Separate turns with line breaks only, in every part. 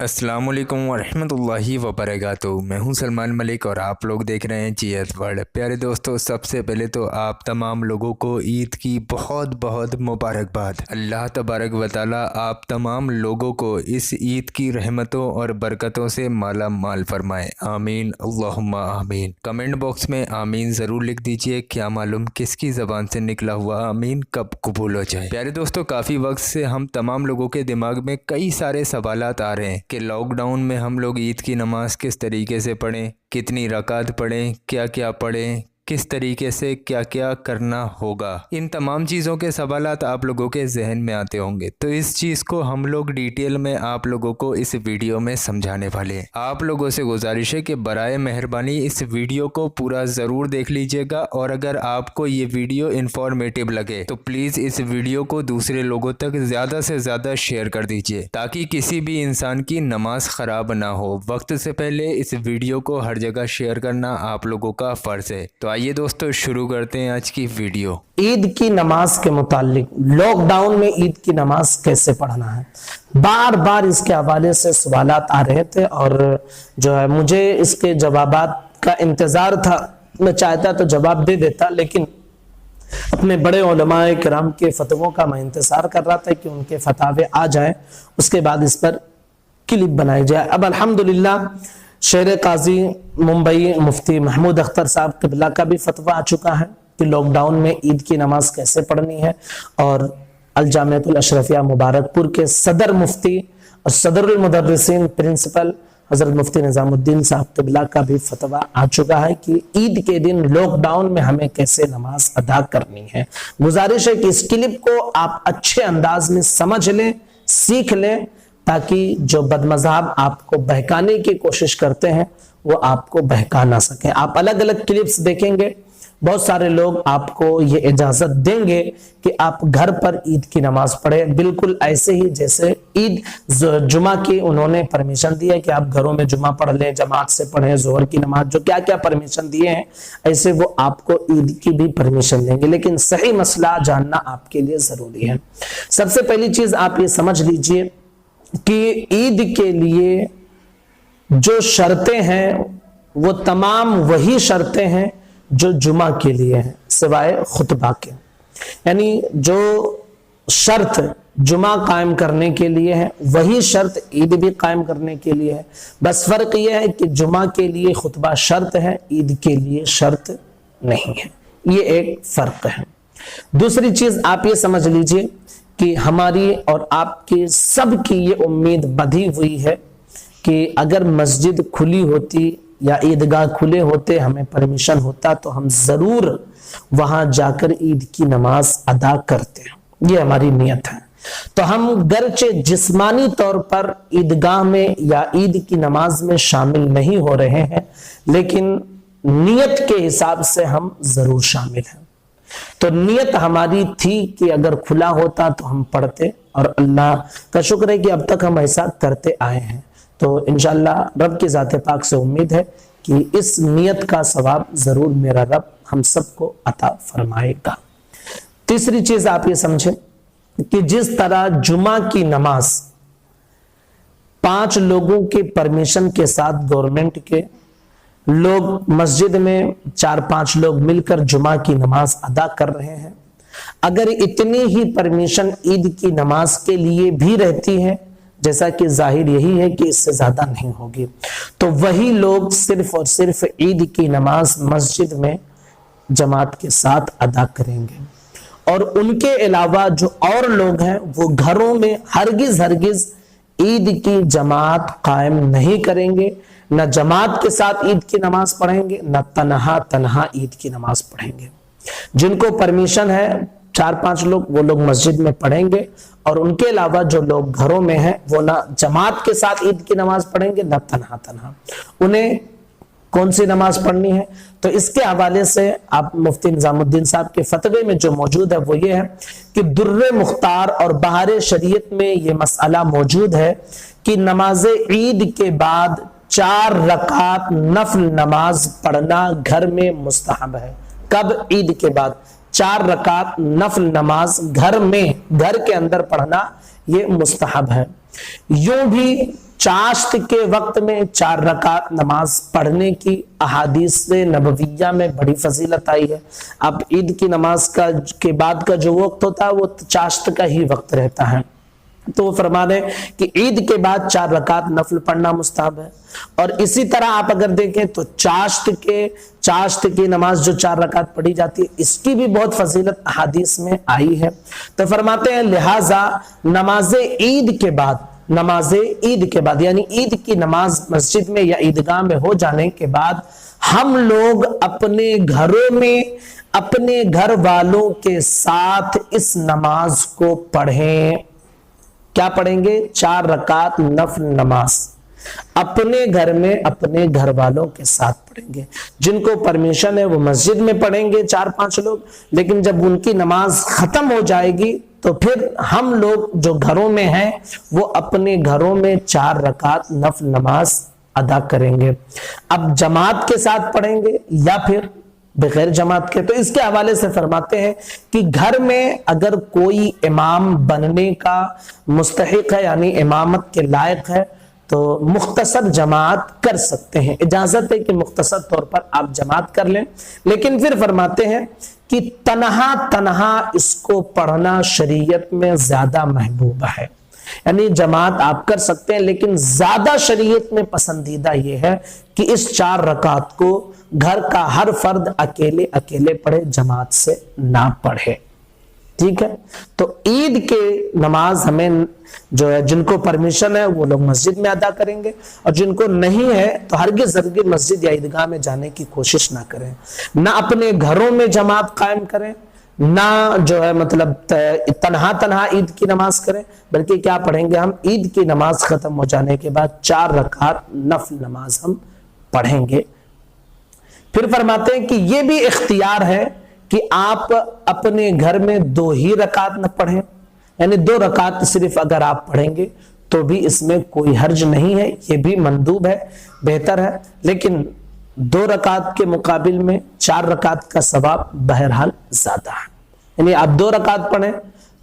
अस्सलाम वालेकुम वरहमतुल्लाहि वबरकातुहू। मैं हूं सलमान मलिक और आप लोग देख रहे हैं जीएस वर्ल्ड। प्यारे दोस्तों, सबसे पहले तो आप तमाम लोगों को ईद की बहुत बहुत मुबारकबाद। अल्लाह तबारक व तआला आप तमाम लोगों को इस ईद की रहमतों और बरकतों से माला माल फरमाए। आमीन अल्लाहुम्मा आमीन। कमेंट बॉक्स में आमीन ज़रूर लिख दीजिए, क्या मालूम किसकी ज़बान से निकला हुआ आमीन कब कबूल हो जाए। प्यारे दोस्तों, काफ़ी वक्त से हम तमाम लोगों के दिमाग में कई सारे सवालात आ रहे हैं कि लॉकडाउन में हम लोग ईद की नमाज किस तरीके से पढ़ें, कितनी रकात पढ़ें, क्या क्या पढ़ें, किस तरीके से क्या क्या करना होगा। इन तमाम चीज़ों के सवालात आप लोगों के जहन में आते होंगे, तो इस चीज़ को हम लोग डिटेल में आप लोगों को इस वीडियो में समझाने वाले हैं। आप लोगों से गुजारिश है कि बराए मेहरबानी इस वीडियो को पूरा ज़रूर देख लीजिएगा, और अगर आपको ये वीडियो इंफॉर्मेटिव लगे तो प्लीज़ इस वीडियो को दूसरे लोगों तक ज़्यादा से ज़्यादा शेयर कर दीजिए, ताकि किसी भी इंसान की नमाज ख़राब ना हो। वक्त से पहले इस वीडियो को हर जगह शेयर करना आप लोगों का फ़र्ज़ है। तो आइए दोस्तों, शुरू करते हैं आज की वीडियो।
ईद की नमाज के मुतालिक लॉकडाउन में ईद की नमाज कैसे पढ़ना है, बार बार इसके हवाले से सवालात आ रहे थे और जो है मुझे इसके जवाबात का इंतजार था। मैं चाहता तो जवाब दे देता, लेकिन अपने बड़े उलमाए किराम के फतवों का मैं इंतजार कर रहा था कि उनके फतावे आ जाएं, उसके बाद इस पर क्लिप बनाई जाए। अब अल्हम्दुलिल्लाह शेर काजी मुंबई मुफ्ती महमूद अख्तर साहब क़िबला का भी फतवा आ चुका है कि लॉकडाउन में ईद की नमाज कैसे पढ़नी है, और अल जामिअतुल अशरफिया मुबारकपुर के सदर मुफ्ती और सदरुल मुदर्रिसीन प्रिंसिपल हजरत मुफ्ती निजामुद्दीन साहब क़िबला का भी फतवा आ चुका है कि ईद के दिन लॉकडाउन में हमें कैसे नमाज अदा करनी है। गुजारिश है कि इस क्लिप को आप अच्छे अंदाज में समझ लें, सीख लें, ताकि जो बदमज़हब आपको बहकाने की कोशिश करते हैं वो आपको बहका ना सके। आप अलग अलग क्लिप्स देखेंगे, बहुत सारे लोग आपको ये इजाजत देंगे कि आप घर पर ईद की नमाज पढ़ें, बिल्कुल ऐसे ही जैसे ईद जुमा की उन्होंने परमिशन दी है कि आप घरों में जुमा पढ़ लें, जमात से पढ़ें, जोहर की नमाज, जो क्या क्या परमिशन दिए हैं ऐसे वो आपको ईद की भी परमिशन देंगे। लेकिन सही मसला जानना आपके लिए जरूरी है। सबसे पहली चीज आप ये समझ लीजिए कि ईद के लिए जो शर्तें हैं वो तमाम वही शर्तें हैं जो जुमा के लिए हैं, सिवाय खुतबा के। यानी जो शर्त जुमा कायम करने के लिए है वही शर्त ईद भी कायम करने के लिए है। बस फर्क यह है कि जुमा के लिए खुतबा शर्त है, ईद के लिए शर्त नहीं है। ये एक फर्क है। दूसरी चीज आप ये समझ लीजिए कि हमारी और आपकी सबकी ये उम्मीद बंधी हुई है कि अगर मस्जिद खुली होती या ईदगाह खुले होते, हमें परमिशन होता, तो हम जरूर वहां जाकर ईद की नमाज अदा करते। ये हमारी नियत है। तो हम गरचे जिस्मानी तौर पर ईदगाह में या ईद की नमाज में शामिल नहीं हो रहे हैं, लेकिन नियत के हिसाब से हम जरूर शामिल हैं। तो नियत हमारी थी कि अगर खुला होता तो हम पढ़ते, और अल्लाह का शुक्र है कि अब तक हम ऐसा करते आए हैं। तो इंशाअल्लाह रब की ज़ात पाक से उम्मीद है कि इस नियत का सवाब जरूर मेरा रब हम सबको अता फरमाएगा। तीसरी चीज आप ये समझें कि जिस तरह जुमा की नमाज 5 लोगों के परमिशन के साथ गवर्नमेंट के लोग मस्जिद में 4-5 लोग मिलकर जुमा की नमाज अदा कर रहे हैं, अगर इतनी ही परमिशन ईद की नमाज के लिए भी रहती है, जैसा कि जाहिर यही है कि इससे ज्यादा नहीं होगी, तो वही लोग सिर्फ और सिर्फ ईद की नमाज मस्जिद में जमात के साथ अदा करेंगे, और उनके अलावा जो और लोग हैं वो घरों में हरगिज ईद की जमात कायम नहीं करेंगे, न जमात के साथ ईद की नमाज पढ़ेंगे, न तन्हा ईद की नमाज पढ़ेंगे। जिनको परमिशन है 4-5 लोग, वो लोग मस्जिद में पढ़ेंगे, और उनके अलावा जो लोग घरों में हैं वो ना जमात के साथ ईद की नमाज पढ़ेंगे, ना तन्हा। उन्हें कौन सी नमाज पढ़नी है, तो इसके हवाले से आप मुफ्ती निजामुद्दीन साहब के फतवे में जो मौजूद है वो ये है कि दुर्रे मुख्तार और बहार शरीयत में ये मसला मौजूद है कि नमाज ईद के बाद 4 रकात नफल नमाज पढ़ना घर में मुस्तहब है। कब? ईद के बाद 4 रकात नफल नमाज घर में, घर के अंदर पढ़ना ये मुस्तहब है। यूं भी चाश्त के वक्त में 4 रकात नमाज पढ़ने की अहादीस से नबविया में बड़ी फजीलत आई है। अब ईद की नमाज के बाद का जो वक्त होता है वो चाश्त का ही वक्त रहता है, तो वो फरमा रहे कि ईद के बाद 4 रकात नफल पढ़ना मुस्ताहब है। और इसी तरह आप अगर देखें तो चाश्त की नमाज जो 4 रकात पढ़ी जाती है इसकी भी बहुत फजीलत अहादीस में आई है। तो फरमाते हैं लिहाजा नमाज ईद के बाद यानी ईद की नमाज मस्जिद में या ईदगाह में हो जाने के बाद हम लोग अपने घरों में अपने घर वालों के साथ इस नमाज को पढ़ें। क्या पढ़ेंगे? 4 रकात नफल नमाज अपने घर में अपने घर वालों के साथ पढ़ेंगे। जिनको परमिशन है वो मस्जिद में पढ़ेंगे 4-5 लोग, लेकिन जब उनकी नमाज खत्म हो जाएगी तो फिर हम लोग जो घरों में हैं वो अपने घरों में 4 रकात नफल नमाज अदा करेंगे। अब जमात के साथ पढ़ेंगे या फिर बगैर जमात के, तो इसके हवाले से फरमाते हैं कि घर में अगर कोई इमाम बनने का मुस्तहिक है यानी इमामत के लायक है तो मुख्तसर जमात कर सकते हैं, इजाजत है कि मुख्तसर तौर पर आप जमात कर लें। लेकिन फिर फरमाते हैं कि तन्हा इसको पढ़ना शरीयत में ज्यादा महबूब है, यानी जमात आप कर सकते हैं लेकिन ज्यादा शरीयत में पसंदीदा यह है कि इस 4 रकात को घर का हर फर्द अकेले अकेले पढ़े, जमात से ना पढ़े। ठीक है, तो ईद के नमाज हमें जो है जिनको परमिशन है वो लोग मस्जिद में अदा करेंगे, और जिनको नहीं है तो हरगिज़ मस्जिद या ईदगाह में जाने की कोशिश ना करें, ना अपने घरों में जमात कायम करें, ना जो है मतलब तन्हा ईद की नमाज करें, बल्कि क्या पढ़ेंगे हम? ईद की नमाज खत्म हो जाने के बाद 4 रकात नफल नमाज हम पढ़ेंगे। फिर फरमाते हैं कि यह भी इख्तियार है कि आप अपने घर में 2 ही रकात न पढ़ें, यानी 2 रकात सिर्फ अगर आप पढ़ेंगे तो भी इसमें कोई हर्ज नहीं है, ये भी मंदूब है, बेहतर है। लेकिन 2 रकात के मुकाबिल में 4 रकात का सवाब बहरहाल ज्यादा है, यानी आप 2 रकात पढ़ें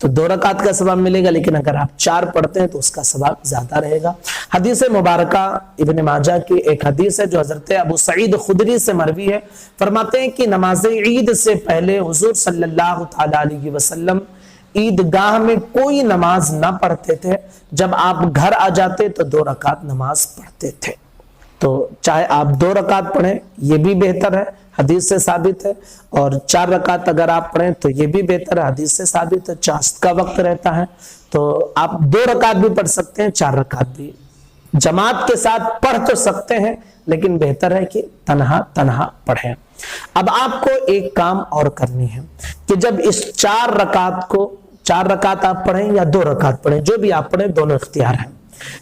तो 2 रकात का सवाब मिलेगा, लेकिन अगर आप 4 पढ़ते हैं तो उसका सवाब ज्यादा रहेगा। हदीस मुबारका इब्न माजा की एक हदीस है जो हजरत अबू सईद खुदरी से मरवी है। फरमाते हैं कि नमाज ईद से पहले हुजूर सल्लल्लाहु तआला अलैहि वसल्लम ईदगाह में कोई नमाज ना पढ़ते थे, जब आप घर आ जाते तो 2 रकात नमाज पढ़ते थे। तो चाहे आप 2 रकात पढ़ें ये भी बेहतर है, हदीस से साबित है, और 4 रकात अगर आप पढ़ें तो ये भी बेहतर है, हदीस से साबित है। चाश्त का वक्त रहता है तो आप 2 रकात भी पढ़ सकते हैं, 4 रकात भी जमात के साथ पढ़ तो सकते हैं, लेकिन बेहतर है कि तन्हा पढ़ें। अब आपको एक काम और करनी है कि जब इस 4 रकात आप पढ़ें या 2 रकात पढ़ें, जो भी आप पढ़ें दोनों इख्तियार है।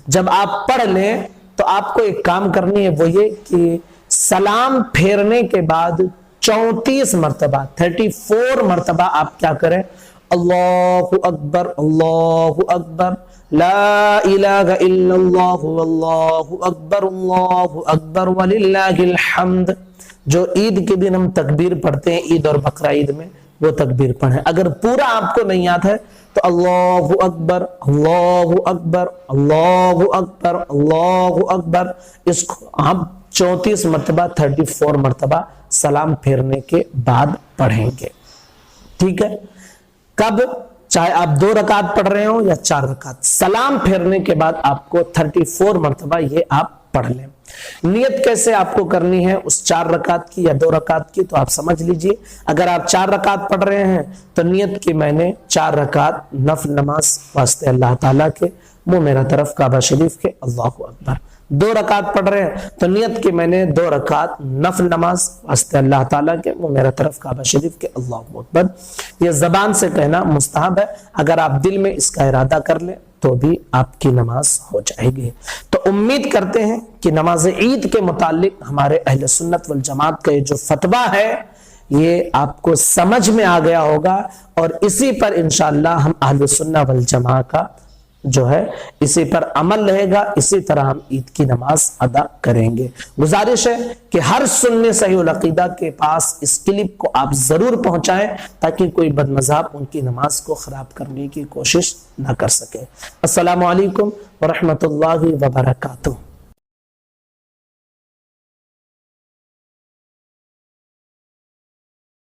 जब आप पढ़ लें तो आपको एक काम करनी है, वो ये कि सलाम फेरने के बाद 34 मरतबा आप क्या करें? अल्लाहु अकबर ला इलाहा इल्लल्लाहु अल्लाहु अकबर वलिल्लाहिल हम्द। जो ईद के दिन हम तकबीर पढ़ते हैं, ईद और बकरा ईद में, वो तकबीर पढ़ें। अगर पूरा आपको नहीं आता है तो अल्लाहु अकबर अल्लाहु अकबर अल्लाहु अकबर अल्लाहु अकबर, इसको आप 34 मरतबा 34 मरतबा सलाम फेरने के बाद पढ़ेंगे। ठीक है, कब? चाहे आप 2 रकात पढ़ रहे हो या 4 रकात, सलाम फेरने के बाद आपको 34 मरतबा ये आप पढ़ लें। नियत कैसे आपको करनी है उस 4 रकात की या 2 रकात की, तो आप समझ लीजिए। अगर आप 4 रकात पढ़ रहे हैं तो नियत की मैंने 4 रकात नफल नमाज वास्ते अल्लाह ताला के, मुंह मेरा तरफ काबा शरीफ के, अल्लाहु अकबर। 2 रकात पढ़ रहे हैं तो नियत की मैंने 2 रकात नफल नमाज वास्ते अल्लाह ताला के, मुंह मेरा तरफ काबा शरीफ के, अल्लाहु अकबर। ये जबान से कहना मुस्ताहब है, अगर आप दिल में इसका इरादा कर लें तो भी आपकी नमाज हो जाएगी। तो उम्मीद करते हैं कि नमाज ईद के मुतालिक हमारे अहले सुन्नत वल जमात का ये जो फतवा है ये आपको समझ में आ गया होगा, और इसी पर इंशाअल्लाह हम अहले सुन्नत वल जमात का جو ہے اسی پر عمل رہے گا، اسی طرح ہم عید کی نماز ادا کریں گے۔ گزارش ہے کہ ہر سنی صحیح العقیدہ کے پاس اس کلپ کو آپ ضرور پہنچائیں تاکہ کوئی بد مذہب ان کی نماز کو خراب کرنے کی کوشش نہ کر سکے۔ السلام علیکم ورحمۃ اللہ وبرکاتہ۔